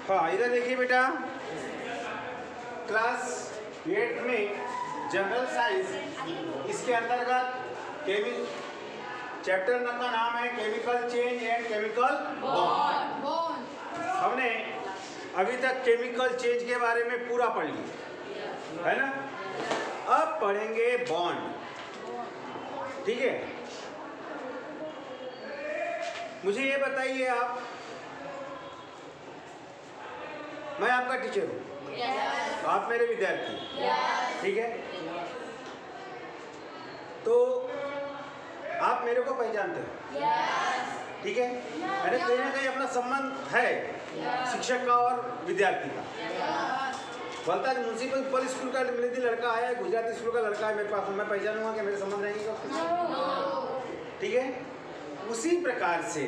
हाँ इधर देखिए बेटा, क्लास 8 में जनरल साइंस, इसके अंतर्गत चैप्टर का नाम है chemical change and chemical bond. हमने अभी तक केमिकल चेंज के बारे में पूरा पढ़ लिया है ना। अब पढ़ेंगे बॉन्ड, ठीक है। मुझे ये बताइए आप, मैं आपका टीचर हूँ, आप मेरे विद्यार्थी, ठीक है। तो आप मेरे को पहचानते हो, ठीक है। अरे कहीं ना कहीं अपना संबंध है शिक्षक का और विद्यार्थी का। बोलता है म्यूनसिपल स्कूल का मिलती लड़का आया है, गुजराती स्कूल का लड़का है मेरे पास, मैं पहचानूंगा कि मेरे संबंध रहेंगे, ठीक है। उसी प्रकार से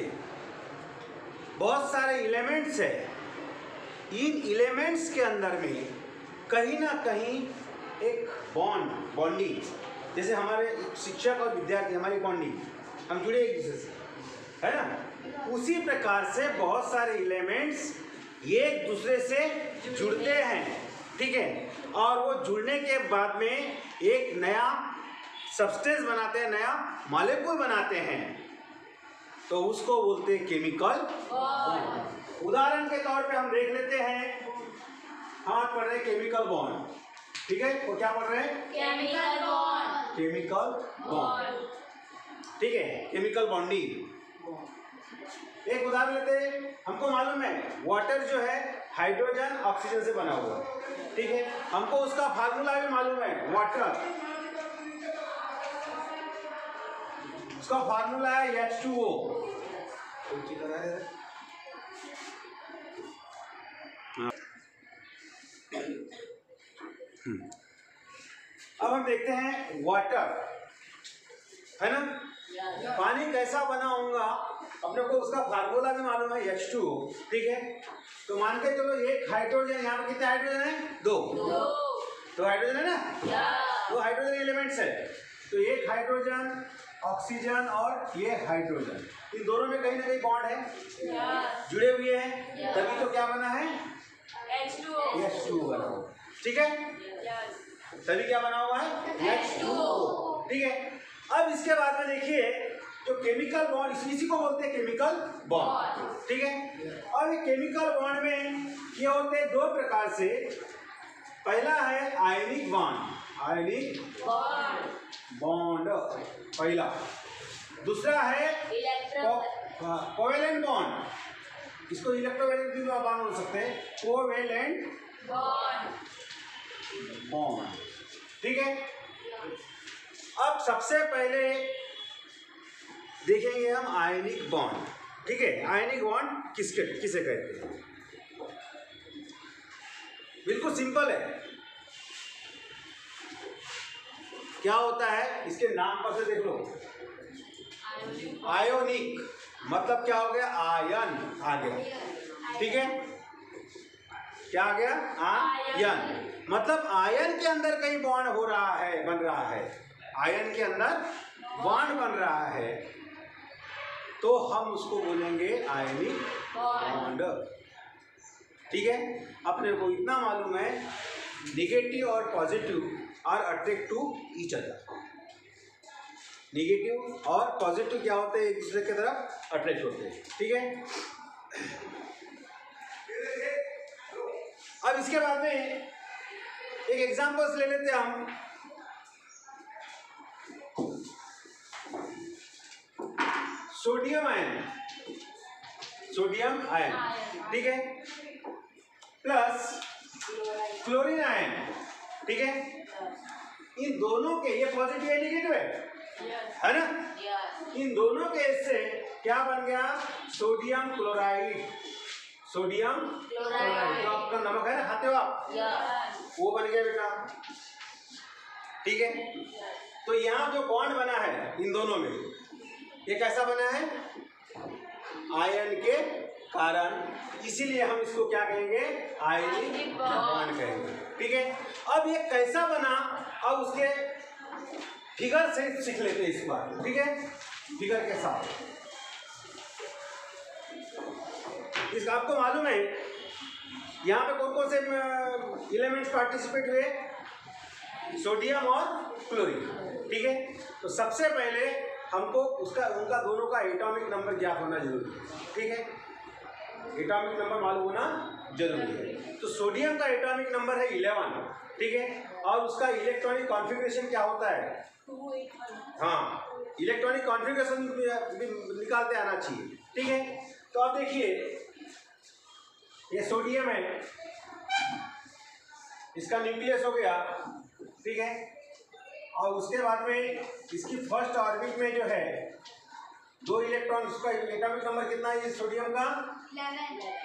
बहुत सारे एलिमेंट्स है, इन एलिमेंट्स के अंदर में कहीं ना कहीं एक बॉन्डिंग, जैसे हमारे शिक्षक और विद्यार्थी हमारी बॉन्डिंग, हम जुड़े एक दूसरे से, है ना। उसी प्रकार से बहुत सारे एलिमेंट्स एक दूसरे से जुड़ते हैं, ठीक है। और वो जुड़ने के बाद में एक नया सब्सटेंस बनाते हैं, नया मॉलिक्यूल बनाते हैं, तो उसको बोलते हैं केमिकल बॉन्ड। उदाहरण के तौर पे हम देख लेते हैं, हम पढ़ रहे हैं केमिकल बॉन्ड, ठीक है। वो क्या पढ़ रहे हैं? केमिकल बॉन्ड, केमिकल बॉन्ड, ठीक है, केमिकल बॉन्डिंग। एक उदाहरण लेते हैं, हमको मालूम है वाटर जो है हाइड्रोजन ऑक्सीजन से बना हुआ है, ठीक है। हमको उसका फार्मूला भी मालूम है, वाटर, उसका फार्मूला है H2O। अब हम देखते हैं वाटर, है ना। पानी कैसा बना होगा अपने को उसका फार्मूला भी मालूम है H2O, ठीक है। तो मान के चलो एक हाइड्रोजन, यहाँ पे कितने हाइड्रोजन है? दो हाइड्रोजन है ना, दो हाइड्रोजन एलिमेंट्स है। तो एक हाइड्रोजन, ऑक्सीजन और ये हाइड्रोजन, इन दोनों में कहीं ना कहीं बॉन्ड है, जुड़े हुए हैं, तभी तो क्या बना है? H2O बना हुआ, ठीक है। तभी क्या बना हुआ है? H2O, ठीक है। अब इसके बाद में देखिए, जो केमिकल बॉन्ड, इसी को बोलते हैं केमिकल बॉन्ड, ठीक है। और ये केमिकल बॉन्ड में ये होते हैं दो प्रकार से। पहला है आयनिक बॉन्ड, आयनिक बॉन्ड पहला। दूसरा है कोवेलेंट बॉन्ड, इसको इलेक्ट्रोवैलेंट भी बॉन्ड बोल सकते हैं, कोवेलेंट बॉन्ड, ठीक है। अब सबसे पहले देखेंगे हम आयनिक बॉन्ड, ठीक है। आयनिक बॉन्ड किसे कहते हैं? बिल्कुल सिंपल है, क्या होता है इसके नाम पर से देख लो, आयोनिक, मतलब क्या हो गया? आयन आ गया, ठीक है। क्या आ गया? आयन, मतलब आयन के अंदर कहीं बॉन्ड हो रहा है, बन रहा है, आयन के अंदर बॉन्ड बन रहा है, तो हम उसको बोलेंगे आयनिक बॉन्ड, ठीक है। अपने को इतना मालूम है, नेगेटिव और positive are attract to each other. Negative और पॉजिटिव क्या होते हैं? एक दूसरे की तरफ अट्रैक्ट होते हैं, ठीक है। अब इसके बाद में एक एग्जांपल्स ले लेते हैं हम। सोडियम आयन, सोडियम आयन, ठीक है, प्लस क्लोरीन आयन, ठीक है। इन दोनों के, ये पॉजिटिव है नेगेटिव है ना, इन दोनों के से क्या बन गया? सोडियम क्लोराइड, सोडियम क्लोराइड, तो आपका नमक है ना, खाते हो आप, वो बन गया बेटा, ठीक है। तो यहाँ जो बॉन्ड बना है इन दोनों में, ये कैसा बना है? आयन के कारण, इसीलिए हम इसको क्या कहेंगे? आयनिक बॉन्ड कहेंगे, ठीक है। अब ये कैसा बना, अब उसके फिगर से सीख लेते हैं इस बार, ठीक है। फिगर के साथ इसका आपको मालूम है यहाँ पे कौन कौन से एलिमेंट्स पार्टिसिपेट हुए? सोडियम और क्लोरीन। ठीक है, तो सबसे पहले हमको उनका दोनों का एटॉमिक नंबर ज्ञात होना जरूरी है। ठीक है, एटॉमिक नंबर मालूम होना जरूरी है। तो सोडियम का एटॉमिक नंबर है 11। ठीक है, और उसका इलेक्ट्रॉनिक कॉन्फ़िगरेशन क्या होता है? हाँ, इलेक्ट्रॉनिक कॉन्फ़िगरेशन निकालते आना चाहिए। ठीक है, तो अब देखिए ये सोडियम है, इसका न्यूक्लियस हो गया। ठीक है, और उसके बाद में इसकी फर्स्ट ऑर्बिट में जो है 2 इलेक्ट्रॉन, उसका एटॉमिक नंबर कितना है सोडियम का?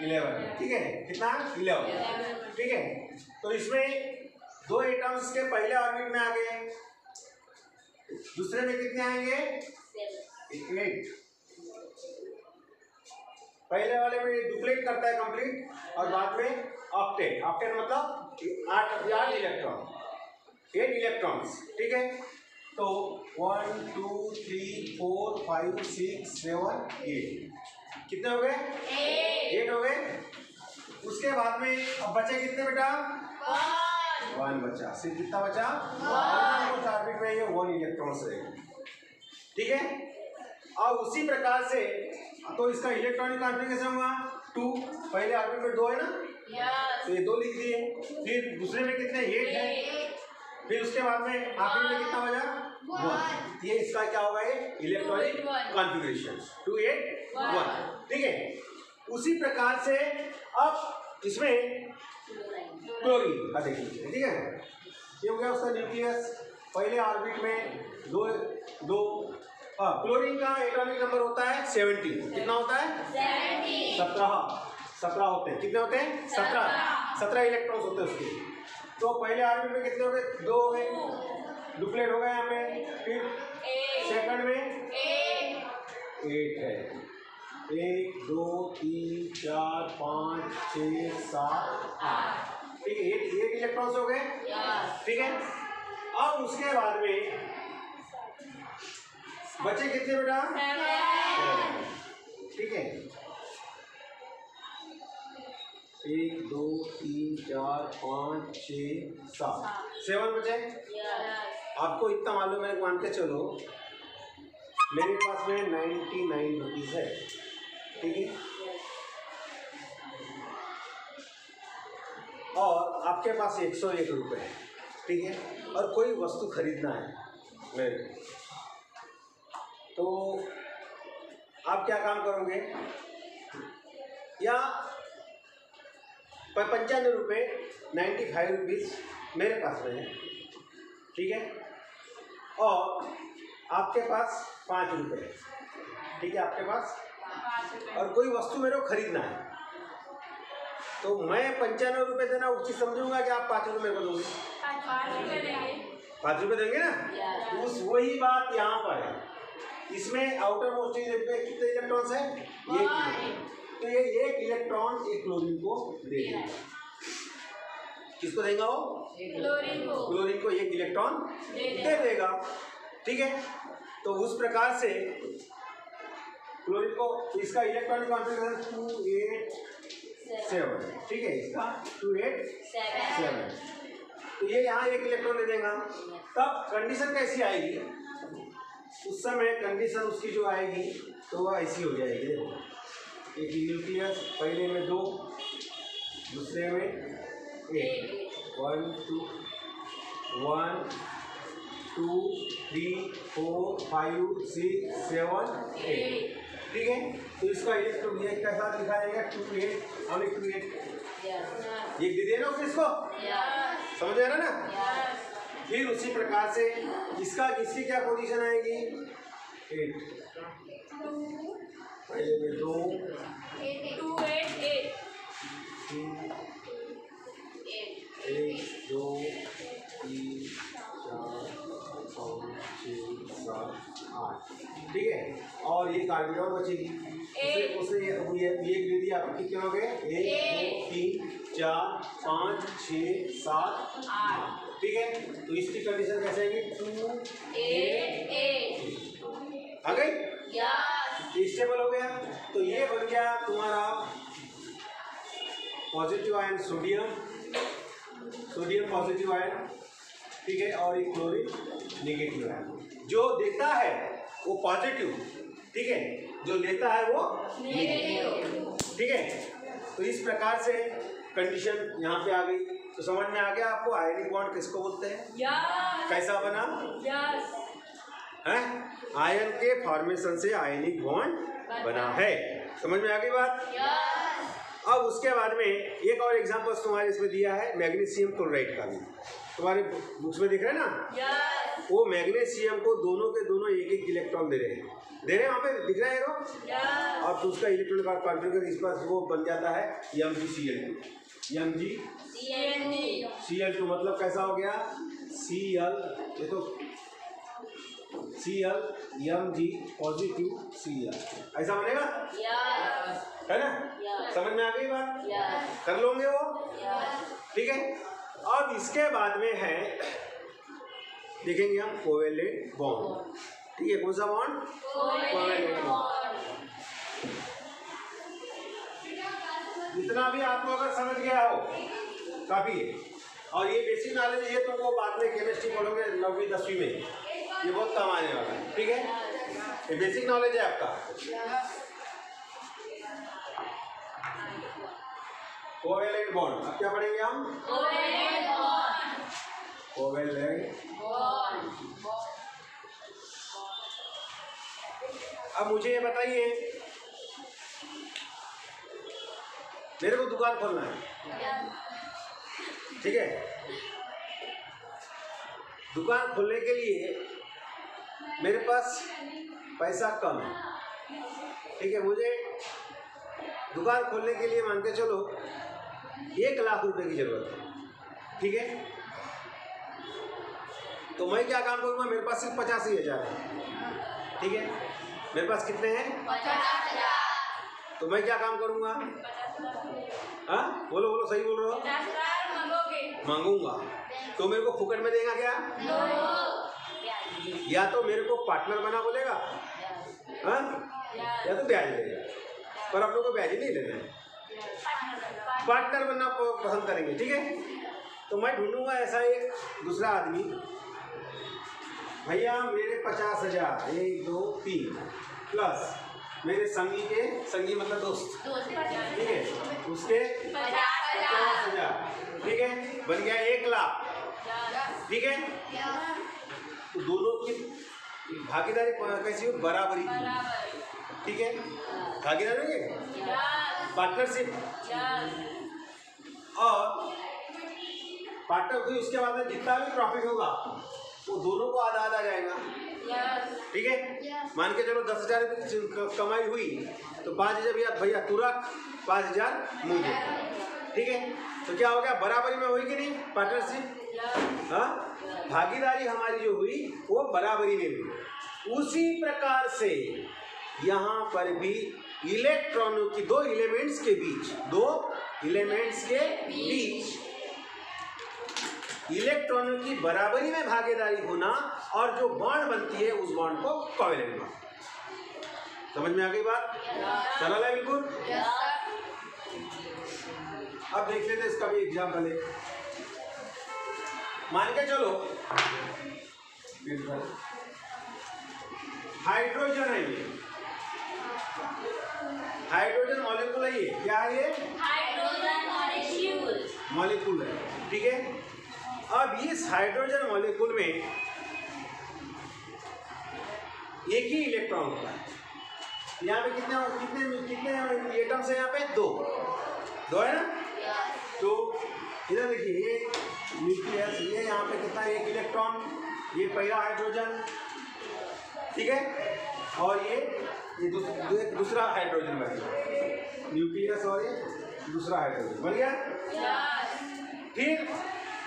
11। ठीक है, कितना? 11। ठीक है, तो इसमें 2 एटॉम्स के पहले ऑर्बिट में आ गए, दूसरे में कितने आएंगे? 8। पहले वाले में डुप्लीट करता है कंप्लीट, और बाद में ऑक्टेट। ऑक्टेट मतलब 8 इलेक्ट्रॉन, 8 इलेक्ट्रॉन्स। ठीक है, तो 1 2 3 4 5 6 7 8 कितने हो गए? 8 हो गए। उसके बाद में अब बचे कितने बेटा? 1 बचा। सिर्फ कितना बचा? 1 ऑर्बिट में ये 1 इलेक्ट्रॉन्स रहेगा। ठीक है, और उसी प्रकार से तो इसका इलेक्ट्रॉनिक कॉन्फ़िगरेशन हुआ 2, पहले ऑर्बिट में 2 है ना, तो ये 2 लिख दिए। फिर दूसरे में कितने? 8 है। फिर उसके बाद में आखिरी में कितना बचा? 1। ये इसका क्या होगा? ये इलेक्ट्रॉनिक कॉन्फ़िगरेशन 2 8 1। ठीक है, उसी प्रकार से अब इसमें क्लोरीन का देख लीजिए। ठीक है, ये हो गया उसका न्यूक्लियस, पहले ऑर्बिट में 2 क्लोरीन का एटॉमिक नंबर होता है 17। कितना होता है? 17 होते हैं। कितने होते हैं? 17 इलेक्ट्रॉन्स होते हैं उसके। तो पहले ऑर्बिट में कितने हो गए? 2 हो गए, डुप्लेट हो गए यहाँ पे। फिर सेकंड में 8 है। 1 2 3 4 5 6 7 8। ठीक है, 8 इलेक्ट्रॉन्स हो गए। ठीक है, अब उसके बाद में बचे कितने बेटा? 7। ठीक है, 1 2 3 4 5 6 7 बचे। आपको इतना मालूम है, मान के चलो मेरे पास में 99 रुपीज़ है। ठीक है, और आपके पास 101 रुपये है। ठीक है, और कोई वस्तु खरीदना है मेरे को, तो आप क्या काम करोगे? या 95 रुपये 95 रुपीज़ मेरे पास में है। ठीक है, और आपके पास 5 रुपये है। ठीक है, आपके पास, और कोई वस्तु मेरे को खरीदना है, तो मैं 95 रुपये देना उचित समझूंगा कि आप 5 रुपये मेरे को दोगे? 5 रुपये देंगे ना। तो उस वही बात यहाँ पर है। इसमें आउटर मोस्ट कितने इलेक्ट्रॉन्स हैं? 1। तो ये 1 इलेक्ट्रॉन एक क्लोरीन को दे देगा। किसको देगा वो? क्लोरीन को 1 इलेक्ट्रॉन दे देगा। ठीक है, तो उस प्रकार से क्लोरीन को, इसका इलेक्ट्रॉनिक कॉन्फ़िगरेशन 2 8 7। ठीक है, इसका 2 8 7। तो ये यहाँ 1 इलेक्ट्रॉन दे देगा। तब कंडीशन कैसी आएगी? उस समय कंडीशन उसकी जो आएगी तो वह ऐसी हो जाएगी। देखो, एक न्यूक्लियस, पहले में 2, दूसरे में 1 1 2 1 2 3 4 5 6 7 8। ठीक है, तो इसका इलेक्ट्रॉन ये कैसा लिखा जाएगा? 2 8 और 2 8 ये दे देना उसको। समझ आ रहा ना? फिर उसी प्रकार से इसकी क्या पोजीशन आएगी? 8। पहले में 2 2 8 8 1 2 3 4 5 6 7 8। ठीक है, और ये कार्बन और बचेगी, उसे ये दे दिया। कितने हो गए? 1 2 3 4 5 6 7 8। ठीक है, तो इसकी कंडीशन कैसे आएगी? 2 8 8 आ गई। स्टेबल हो गया। तो ये बन गया तुम्हारा positive ion sodium, sodium positive ion, ठीक है, और एक क्लोरीन नेगेटिव आयन। जो देता है वो पॉजिटिव, ठीक है, जो लेता है वो नेगेटिव, ठीक है। तो इस प्रकार से कंडीशन यहाँ पे आ गई। तो समझ में आ गया आपको आयनिक बॉन्ड किसको बोलते हैं? कैसा बना? है आयन के फॉर्मेशन से आयनिक बॉन्ड बना है। समझ में आ गई बात? अब उसके बाद में एक और एग्जांपल तुम्हारे इसमें दिया है मैग्नीशियम क्लोराइड का भी, तुम्हारे बुक्स में दिख रहा है ना। वो मैग्नीशियम को दोनों के दोनों एक एक इलेक्ट्रॉन दे रहे हैं, वहाँ पे दिख रहा है रो। और तो उसका इलेक्ट्रॉन का कॉन्फिगर इस पर वो बन जाता है MgCl2। MgCl2 मतलब कैसा हो गया? Cl, ये तो Cl Mg पॉजिटिव Cl, ऐसा बनेगा, है ना? समझ में आ गई बात? कर लोगे वो, ठीक है। अब इसके बाद में है देखेंगे हम कोवेलेंट बॉन्ड, ठीक है। कौन सा बॉन्ड? Covalent bond. इतना भी आपको अगर समझ गया हो काफी है। और ये बेसिक नॉलेज है, तुमको बाद में केमिस्ट्री पढ़ोगे 9वीं 10वीं में, ये बहुत काम आने वाला है, ठीक है। ये बेसिक नॉलेज है आपका। कोवेलेंट बॉन्ड, अब क्या पढ़ेंगे हम? Covalent bond. अब मुझे ये बताइए, मेरे को दुकान खोलना है, ठीक है। दुकान खोलने के लिए मेरे पास पैसा कम है, ठीक है। मुझे दुकान खोलने के लिए मान के चलो 1 लाख रुपए की जरूरत है, ठीक है। तो मैं क्या काम करूँगा? मेरे पास सिर्फ 85,000 है, ठीक है। मेरे पास कितने हैं? 50,000। तो मैं क्या काम करूँगा? हाँ बोलो बोलो, सही बोल रहे हो? 50,000 मांगूंगा। तो मेरे को फुकट में देगा क्या? या तो मेरे को पार्टनर बना बोलेगा, हाँ, या तो ब्याज देगा। पर आप लोगों को ब्याज ही नहीं लेना है, पार्टनर बनना पसंद करेंगे, ठीक है। तो मैं ढूंढूंगा ऐसा एक दूसरा आदमी, भैया मेरे 50,000, 1 2 3 प्लस मेरे संगी मतलब दोस्त, ठीक है, उसके 50,000, ठीक है, बन गया 1 लाख, ठीक है। तो दोनों की भागीदारी कैसी हो? बराबरी की, ठीक है। भागीदारी है, पार्टनरशिप। और पार्टनर हुई, उसके बाद में जितना भी प्रॉफिट होगा वो दोनों को आधा आधा जाएगा, ठीक है। मान के चलो 10,000 रुपये कमाई हुई तो 5,000 भैया तू रख, 5,000 मुझे, ठीक है। तो क्या हो गया? बराबरी में हुई कि नहीं? पार्टनरशिप, हाँ, भागीदारी हमारी जो हुई वो बराबरी में हुई। उसी प्रकार से यहाँ पर भी इलेक्ट्रॉनों की दो एलिमेंट्स के बीच इलेक्ट्रॉनों की बराबरी में भागीदारी होना, और जो बॉन्ड बनती है उस बॉन्ड को कोवेलेंट बॉन्ड। समझ में आ गई बात? सरल है बिल्कुल। अब देख लेते इसका भी एग्जाम्पल है। मान के चलो हाइड्रोजन है, ये हाइड्रोजन मॉलिक्यूल है, ये क्या है? ये हाइड्रोजन मॉलिक्यूल है, ठीक है। अब इस हाइड्रोजन मॉलिक्यूल में एक ही इलेक्ट्रॉन होता है। यहाँ पे कितने एटम्स है? यहाँ पे दो है ना। तो इधर देखिए, ये न्यूक्लियस, ये यहाँ पे कितना? 1 इलेक्ट्रॉन, ये पहला हाइड्रोजन, ठीक है। और ये दूसरा हाइड्रोजन बन गया, न्यूक्लियस, और ये दूसरा हाइड्रोजन बन गया। फिर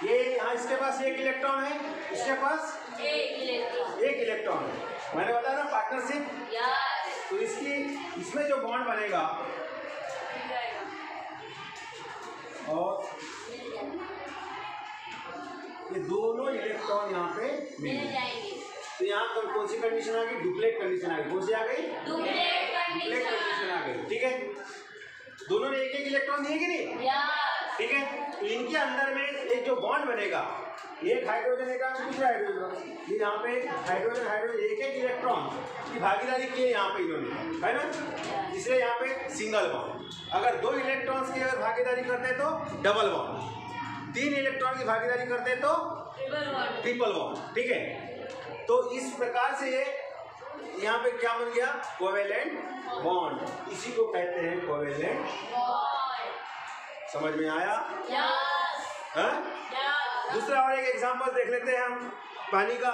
ये यहाँ इसके पास 1 इलेक्ट्रॉन है, इसके पास 1 इलेक्ट्रॉन है। मैंने बताया ना पार्टनरशिप। तो इसमें जो बॉन्ड बनेगा और ये दोनों इलेक्ट्रॉन यहाँ पे मिल जाएंगे। तो यहाँ कौन सी कंडीशन आ गई? डुप्लेट कंडीशन आ गई। कौन सी आ गई? डुप्लेट कंडीशन आ गई, ठीक है। दोनों ने एक एक इलेक्ट्रॉन दिए कि नहीं? ठीक है, तो इनके अंदर में एक जो बॉन्ड बनेगा, एक हाइड्रोजन एक दूसरा हाइड्रोजन, ये यहाँ पे हाइड्रोजन हाइड्रोजन एक एक इलेक्ट्रॉन की भागीदारी की है यहाँ पे इन्होंने, है ना, इसलिए यहाँ पे सिंगल बॉन्ड। अगर 2 इलेक्ट्रॉन्स की अगर भागीदारी करते तो डबल बॉन्ड, 3 इलेक्ट्रॉन की भागीदारी करते तो ट्रिपल बॉन्ड। ठीक है, तो इस प्रकार से ये यहाँ पे क्या बन गया? Covalent bond. इसी को कहते हैं कोवेलेंट बॉन्ड। समझ में आया? हाँ? दूसरा और एक एग्जांपल देख लेते हैं हम पानी का।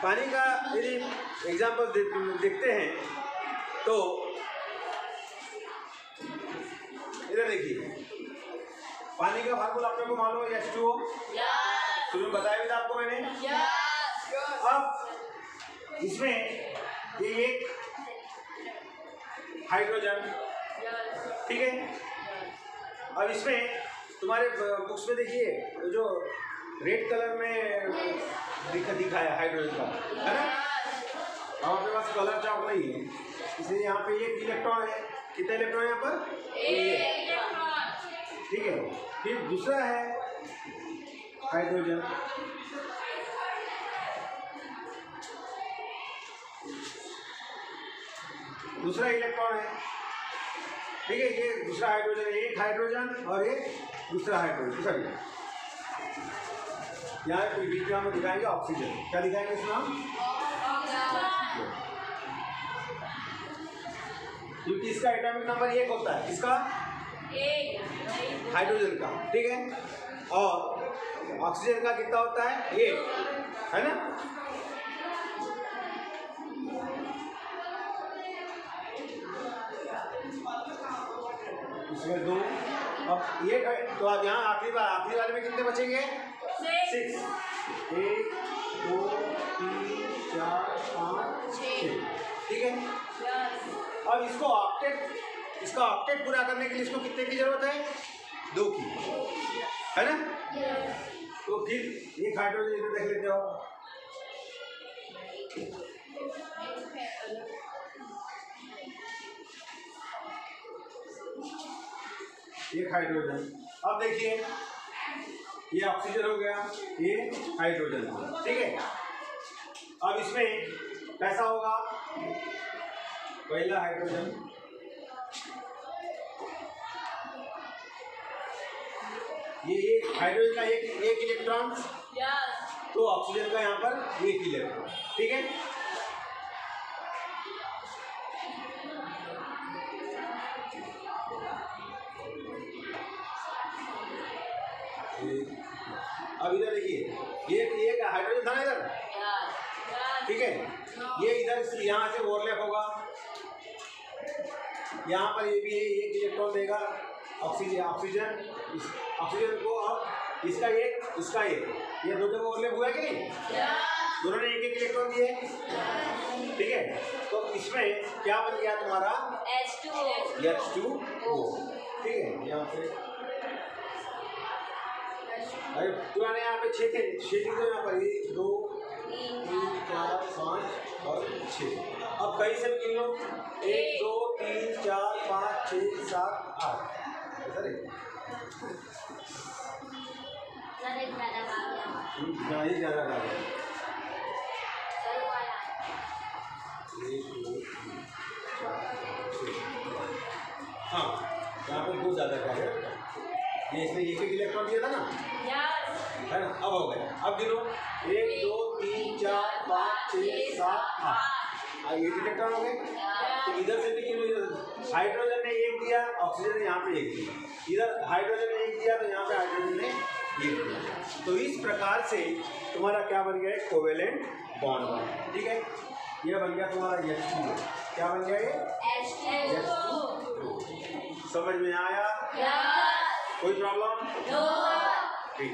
पानी का यदि एग्जांपल देखते हैं तो इधर देखिए, पानी का फार्मूला आप लोगों को मालूम है, H2O। शुरू में बताया भी था आपको मैंने। अब इसमें ये एक हाइड्रोजन, ठीक है। अब इसमें तुम्हारे बुक्स में देखिए जो रेड कलर में दिखाया हाइड्रोजन का, है ना। अब आपके पास कलर चार्ट नहीं है, इसलिए यहाँ पे एक इलेक्ट्रॉन है। कितने इलेक्ट्रॉन यहाँ पर? एक। ठीक है, फिर दूसरा है हाइड्रोजन, दूसरा इलेक्ट्रॉन है। ठीक है, ये दूसरा हाइड्रोजन, एक हाइड्रोजन और एक दूसरा हाइड्रोजन। सॉरी, यहाँ बीच में हम दिखाएंगे ऑक्सीजन। क्या दिखाएंगे इसमें हम? क्योंकि इसका एटॉमिक नंबर 1 होता है, इसका हाइड्रोजन का, ठीक है। और ऑक्सीजन का कितना होता है? 1, है ना। इसमें 2। अब ये तो अब यहाँ आखिरी वाले में कितने बचेंगे? 6। 1 2 3 4 5 6। ठीक है, अब इसका ऑक्टेट पूरा करने के लिए इसको कितने की जरूरत है? 2 की, है ना। तो फिर एक हाइड्रोजन इधर देख लेते हो। एक हाइड्रोजन, अब देखिए ये ऑक्सीजन हो गया, ये हाइड्रोजन, ठीक है। अब इसमें कैसा होगा? पहला हाइड्रोजन, ये एक हाइड्रोजन का एक इलेक्ट्रॉन, तो ऑक्सीजन का यहाँ पर 1 इलेक्ट्रॉन, ठीक है। अब इधर देखिए, एक हाइड्रोजन था ना इधर, ठीक है। ये इधर यहाँ से ओवरलैप होगा, यहाँ पर ये भी एक इलेक्ट्रॉन देगा ऑक्सीजन को। अब इसका एक, ये दो जगह ओवरलैप हुआ कि नहीं? दोनों ने एक इलेक्ट्रॉन दिए, ठीक है। तो इसमें क्या बन गया तुम्हारा? H2O, ठीक है। यहाँ पे अरे पुराने यहाँ पे 6 थे, 6 थी, तो यहाँ पर 1 2 3 4 5 और 6। अब कहीं से गिन लो, 1 2 3 4 5 6 7 8। नहीं ज़्यादा आ गया। 1 2 3 4 6। हाँ, यहाँ पे 2 ज़्यादा क्या है? ये इसमें एक इलेक्ट्रॉन दिया था ना, है ना। अब हो गया, अब गिनो 1 2 3 4 5 6 7 8। 8 इलेक्ट्रॉन हो गए। तो इधर से भी गिनो, इधर हाइड्रोजन ने 1 दिया, ऑक्सीजन ने यहाँ पे 1 दिया, इधर हाइड्रोजन ने 1 दिया, तो यहाँ पे हाइड्रोजन ने 1 दिया। तो इस प्रकार से तुम्हारा क्या बन गया? कोवेलेंट बॉन्ड बन गया, ठीक है। ये बन गया तुम्हारा H2O। क्या बन गया ये? H2O। समझ में आया? कोई प्रॉब्लम? ठीक।